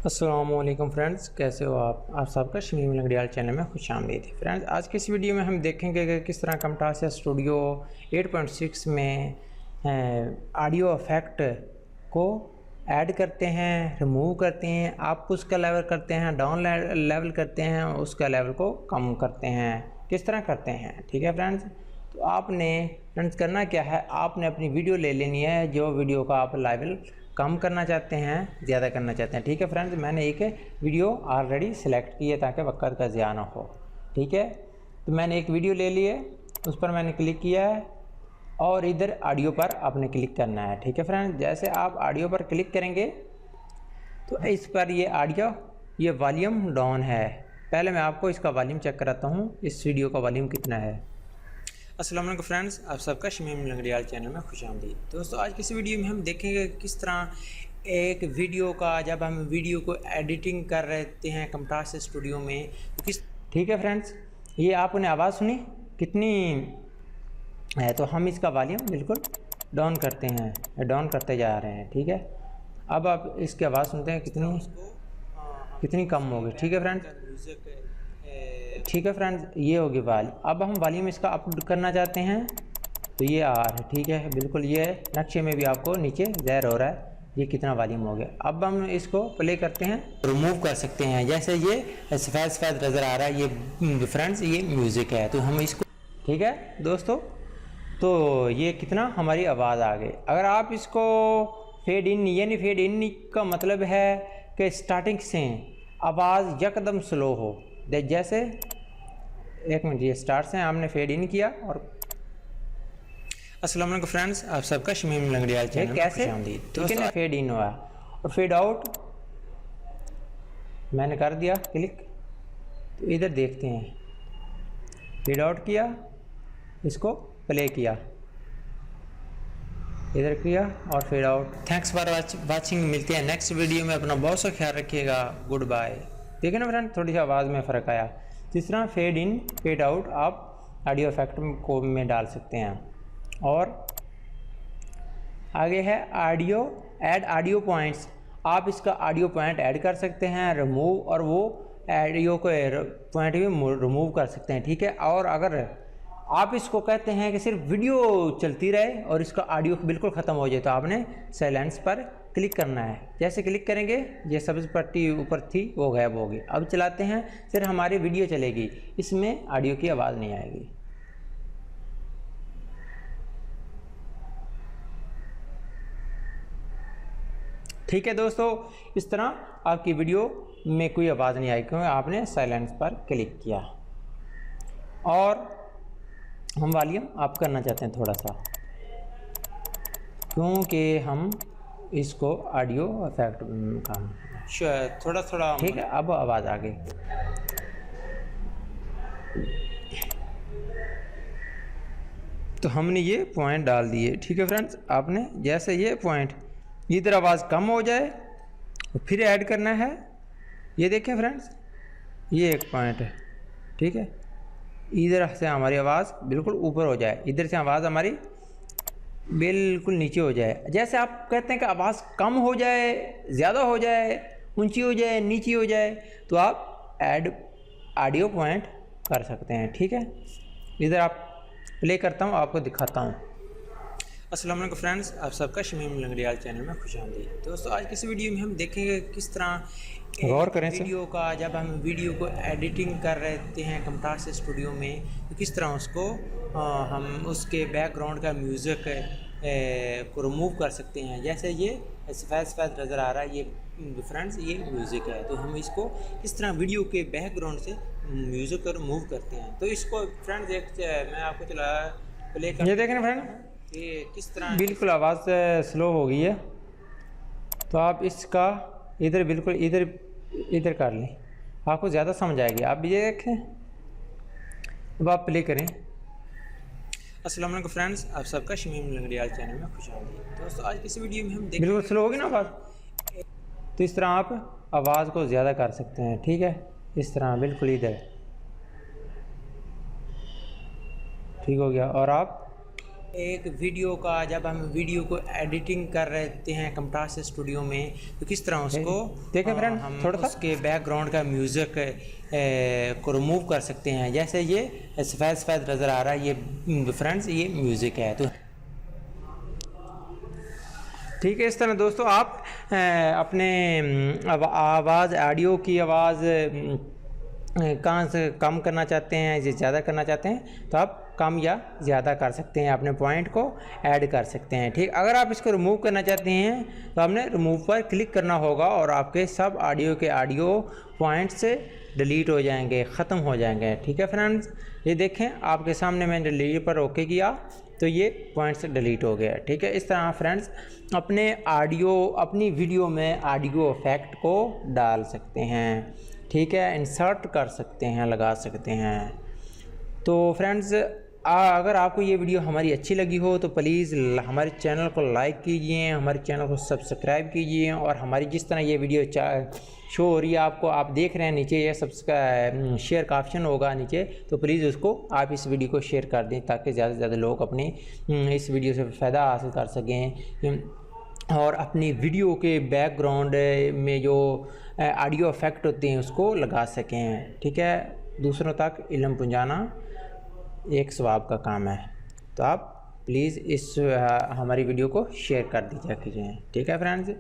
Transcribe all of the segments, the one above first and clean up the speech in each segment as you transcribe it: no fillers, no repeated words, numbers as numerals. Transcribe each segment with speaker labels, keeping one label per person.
Speaker 1: अस्सलामुअलैकुम फ्रेंड्स, कैसे हो आप सबका शमीम लंगड़ियाल चैनल में खुश आमदीद। फ्रेंड्स, आज की इस वीडियो में हम देखेंगे कि किस तरह camtasia स्टूडियो 8.6 में ऑडियो इफेक्ट को ऐड करते हैं, रिमूव करते हैं, अप उसका लेवल करते हैं, डाउन लेवल करते हैं, उसका लेवल को कम करते हैं, किस तरह करते हैं। ठीक है फ्रेंड्स, तो आपने फ्रेंड्स करना क्या है, आपने अपनी वीडियो ले लेनी है जो वीडियो का आप लेवल कम करना चाहते हैं, ज़्यादा करना चाहते हैं। ठीक है फ्रेंड्स, मैंने एक वीडियो ऑलरेडी सेलेक्ट की है ताकि वक्त का ज़िया ना हो। ठीक है, तो मैंने एक वीडियो ले ली है, उस पर मैंने क्लिक किया है और इधर ऑडियो पर आपने क्लिक करना है। ठीक है फ्रेंड्स, जैसे आप ऑडियो पर क्लिक करेंगे तो इस पर ये ऑडियो ये वॉल्यूम डाउन है। पहले मैं आपको इसका वॉल्यूम चेक कराता हूँ, इस वीडियो का वॉल्यूम कितना है। अस्सलाम वालेकुम फ्रेंड्स, आप सबका शमीम लंगड़ियाल चैनल में खुश आमदीद। दोस्तों, आज किसी वीडियो में हम देखेंगे किस तरह एक वीडियो का जब हम वीडियो को एडिटिंग कर रहे हैं camtasia स्टूडियो में तो किस। ठीक है फ्रेंड्स, ये आपने आवाज़ सुनी कितनी है, तो हम इसका वॉल्यूम बिल्कुल डाउन करते हैं, डाउन करते जा रहे हैं। ठीक है, अब आप इसकी आवाज़ सुनते हैं कितनी कम होगी। ठीक है फ्रेंड्स, ठीक है फ्रेंड्स, ये होगी वॉल्यूम। अब हम वॉल्यूम इसका अप करना चाहते हैं तो ये आ रहा है। ठीक है, बिल्कुल ये नक्शे में भी आपको नीचे ज़ाहिर हो रहा है ये कितना वॉल्यूम हो गया। अब हम इसको प्ले करते हैं, रिमूव कर सकते हैं। जैसे ये सफ़ेद सफ़ेद नज़र आ रहा है, ये फ्रेंड्स ये म्यूज़िक है, तो हम इसको। ठीक है दोस्तों, तो ये कितना हमारी आवाज़ आ गई। अगर आप इसको फेड इन, यानी फेड इन का मतलब है कि स्टार्टिंग से आवाज़ यकदम स्लो हो, जैसे एक मिनट, ये स्टार्ट से हमने फेड इन किया। और अस्सलाम वालेकुम फ्रेंड्स, आप सबका शमीम लंगड़ियाल चैनल कैसे। ठीक है ना, फेड इन हुआ और फेड आउट मैंने कर दिया क्लिक, तो इधर देखते हैं, फेड आउट किया, इसको प्ले किया, इधर किया और fade out. Thanks for watching, मिलते हैं नेक्स्ट वीडियो में। अपना बहुत सा ख्याल रखिएगा, गुड बाय। ठीक है ना फ्रेंड, थोड़ी सी आवाज़ में फ़र्क आया। जिस तरह फेड इन फेड आउट आप ऑडियो इफेक्ट को में डाल सकते हैं। और आगे है ऑडियो, ऐड ऑडियो पॉइंट्स। आप इसका ऑडियो पॉइंट ऐड कर सकते हैं, रिमूव, और वो ऑडियो को पॉइंट भी रिमूव कर सकते हैं। ठीक है, और अगर आप इसको कहते हैं कि सिर्फ वीडियो चलती रहे और इसका ऑडियो बिल्कुल ख़त्म हो जाए, तो आपने साइलेंस पर क्लिक करना है। जैसे क्लिक करेंगे, ये सब्ज़ पट्टी ऊपर थी वो गायब होगी। अब चलाते हैं, सिर्फ हमारी वीडियो चलेगी, इसमें ऑडियो की आवाज़ नहीं आएगी। ठीक है दोस्तों, इस तरह आपकी वीडियो में कोई आवाज़ नहीं आएगी क्योंकि आपने साइलेंस पर क्लिक किया। और हम वॉल्यूम अप करना चाहते हैं थोड़ा सा, क्योंकि हम इसको ऑडियो इफेक्ट का थोड़ा। ठीक है, अब आवाज़ आ गई। तो हमने ये पॉइंट डाल दिए। ठीक है फ्रेंड्स, आपने जैसे ये पॉइंट इधर आवाज़ कम हो जाए तो फिर ऐड करना है। ये देखें फ्रेंड्स, ये एक पॉइंट है। ठीक है, इधर से हमारी आवाज़ बिल्कुल ऊपर हो जाए, इधर से आवाज़ हमारी बिल्कुल नीचे हो जाए। जैसे आप कहते हैं कि आवाज़ कम हो जाए, ज़्यादा हो जाए, ऊंची हो जाए, नीची हो जाए, तो आप ऐड ऑडियो पॉइंट कर सकते हैं। ठीक है, इधर आप प्ले करता हूँ, आपको दिखाता हूँ। अस्सलाम वालेकुम फ्रेंड्स, आप सबका शमीम लंगड़ियाल चैनल में खुश आमदीद। दोस्तों, आज किसी वीडियो में हम देखेंगे किस तरह गौर करें वीडियो का जब हम वीडियो को एडिटिंग कर रहे हैं camtasia स्टूडियो में, तो किस तरह उसको हम उसके बैकग्राउंड का म्यूज़िक को रिमूव कर सकते हैं। जैसे ये सफ़ेद सफ़ेद नज़र आ रहा है, ये फ्रेंड्स ये म्यूज़िक है, तो हम इसको किस तरह वीडियो के बैकग्राउंड से म्यूज़िक को रिमूव करते हैं। तो इसको फ्रेंड्स एक मैं आपको चला प्ले कर, ये देखें फ्रेंड, ये किस तरह बिल्कुल आवाज़ स्लो हो गई है। तो आप इसका इधर बिल्कुल इधर कर लें, आपको ज़्यादा समझ आएगी। आप ये देखें, अब आप प्ले करें। अस्सलाम वालेकुम फ्रेंड्स, आप सबका शमीम लंगड़ियाल चैनल में खुश आमदीद। दोस्तों, आज किसी वीडियो में हम बिल्कुल स्लो होगी ना आवाज़, तो इस तरह आप आवाज़ को ज़्यादा कर सकते हैं। ठीक है, इस तरह बिल्कुल इधर ठीक हो गया। और आप एक वीडियो का, जब हम वीडियो को एडिटिंग कर रहे हैं Camtasia स्टूडियो में, तो किस तरह उसको
Speaker 2: देखें फ्रेंड,
Speaker 1: हम
Speaker 2: थोड़ा सा
Speaker 1: उसके बैकग्राउंड का म्यूज़िक को रिमूव कर सकते हैं। जैसे ये सफ़ेद सफ़ेद नज़र आ रहा है, ये फ्रेंड्स ये म्यूज़िक है। तो ठीक है, इस तरह दोस्तों आप अपने आवाज़, ऑडियो की आवाज़ कहाँ से कम करना चाहते हैं या ज़्यादा करना चाहते हैं, तो आप कम या ज़्यादा कर सकते हैं, अपने पॉइंट को ऐड कर सकते हैं। ठीक, अगर आप इसको रिमूव करना चाहते हैं तो आपने रिमूव पर क्लिक करना होगा और आपके सब ऑडियो के ऑडियो पॉइंट से डिलीट हो जाएंगे, ख़त्म हो जाएंगे। ठीक है फ्रेंड्स, ये देखें आपके सामने मैंने डिलीट पर ओके किया तो ये पॉइंट से डिलीट हो गया। ठीक है, इस तरह फ्रेंड्स अपने अपनी वीडियो में ऑडियो इफेक्ट को डाल सकते हैं। ठीक है, इंसर्ट कर सकते हैं, लगा सकते हैं। तो फ्रेंड्स अगर आपको ये वीडियो हमारी अच्छी लगी हो तो प्लीज़ हमारे चैनल को लाइक कीजिए, हमारे चैनल को सब्सक्राइब कीजिए, और हमारी जिस तरह ये वीडियो शो हो रही है आपको, आप देख रहे हैं नीचे ये सब्सक्राइब शेयर का ऑप्शन होगा नीचे, तो प्लीज़ उसको आप इस वीडियो को शेयर कर दें ताकि ज़्यादा से ज़्यादा लोग अपनी इस वीडियो से फ़ायदा हासिल कर सकें और अपनी वीडियो के बैकग्राउंड में जो ऑडियो इफेक्ट होते हैं उसको लगा सकें। ठीक है, दूसरों तक इल्म पहुंचाना एक सवाब का काम है, तो आप प्लीज़ इस हमारी वीडियो को शेयर कर दीजिए कीजिए। ठीक है फ्रेंड्स,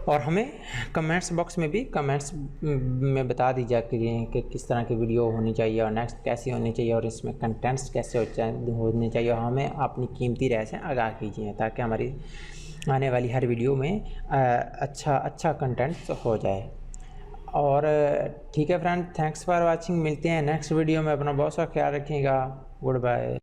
Speaker 1: और हमें कमेंट्स बॉक्स में भी कमेंट्स में बता दीजिए कीजिए कि किस तरह की वीडियो होनी चाहिए और नेक्स्ट कैसी होनी चाहिए और इसमें कंटेंट्स कैसे होने चाहिए, और हमें अपनी कीमती राय से आगाह कीजिए ताकि हमारी आने वाली हर वीडियो में अच्छा कंटेंट हो जाए। और ठीक है फ्रेंड, थैंक्स फॉर वाचिंग। मिलते हैं नेक्स्ट वीडियो में। अपना बहुत सा ख्याल रखिएगा। Good bye.